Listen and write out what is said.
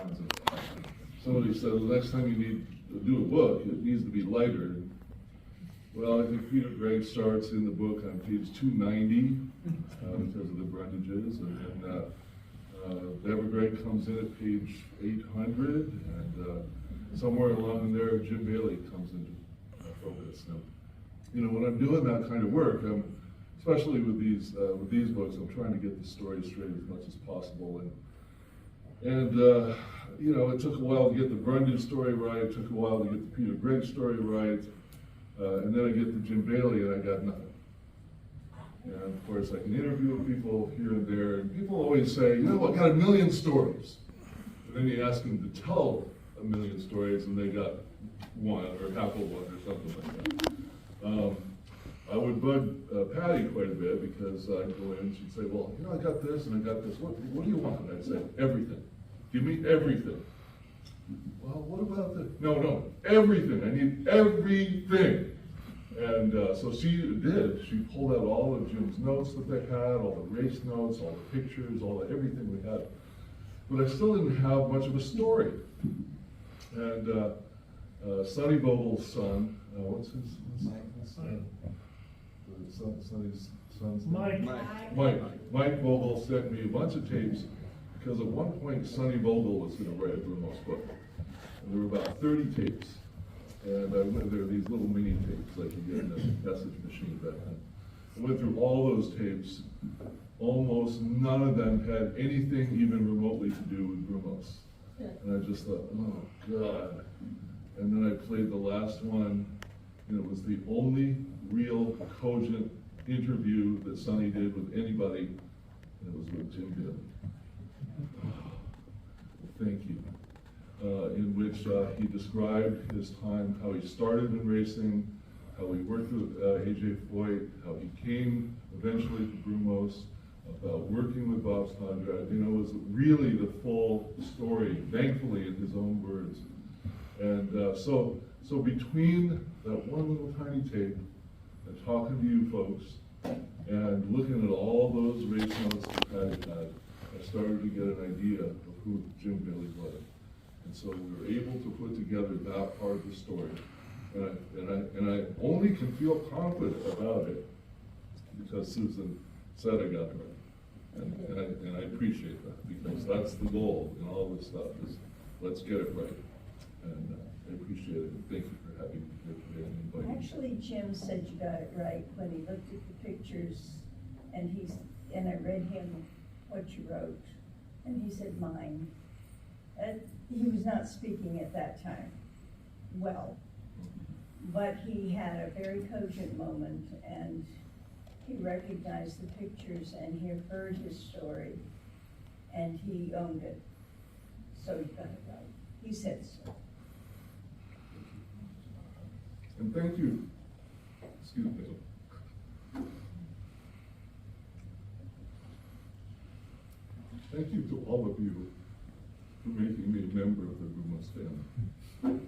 happens is somebody said, the next time you need to do a book, it needs to be lighter. Well, I think Peter Gregg starts in the book on page 290 because of the Brundages, and then Deborah Gregg comes in at page 800, and somewhere along in there, Jim Bailey comes into focus. Now, you know, when I'm doing that kind of work, especially with these books, I'm trying to get the story straight as much as possible, and you know, it took a while to get the Brundage story right. It took a while to get the Peter Gregg story right. And then I get to Jim Bailey and I got nothing. And of course I can interview people here and there, and people always say, you know, I got 1 million stories. And then you ask them to tell 1 million stories and they got one or half of one or something like that. I would bug Patty quite a bit because I'd go in and she'd say, well, you know, I got this and I got this. What do you want? And I'd say, everything. Give me everything. Well, what about the, no, everything, I need everything. And so she did, she pulled out all of Jim's notes that they had, all the race notes, all the pictures, all the everything we had. But I still didn't have much of a story. And Sonny Vogel's son, what's his son? Sonny's son's name? Mike Vogel sent me a bunch of tapes because at one point Sonny Vogel was going to write a Brumos book. And there were about 30 tapes. And there were these little mini tapes like you get in a message machine back then. I went through all those tapes. Almost none of them had anything even remotely to do with Brumos. And I just thought, oh God. And then I played the last one, and it was the only real cogent interview that Sonny did with anybody, and it was with Jim Bailey. Thank you. In which he described his time, how he started in racing, how he worked with A.J. Foyt, how he came eventually to Brumos, about working with Bob Snodgrass. You know, it was really the full story, thankfully in his own words. And so between that one little tiny tape and talking to you folks and looking at all those race notes that Patty had, I started to get an idea of who Jim Bailey was. And so we were able to put together that part of the story. And I only can feel confident about it because Susan said I got it right. And I appreciate that because that's the goal in all this stuff is let's get it right. And I appreciate it. Thank you for having me here today and inviting me. Actually, Jim said you got it right when he looked at the pictures and I read him what you wrote and he said mine. He was not speaking at that time well, but he had a very cogent moment and he recognized the pictures and he heard his story and he owned it. So he got it right. He said so. And thank you. Excuse me. Thank you to all of you for making me a member of the Brumos family.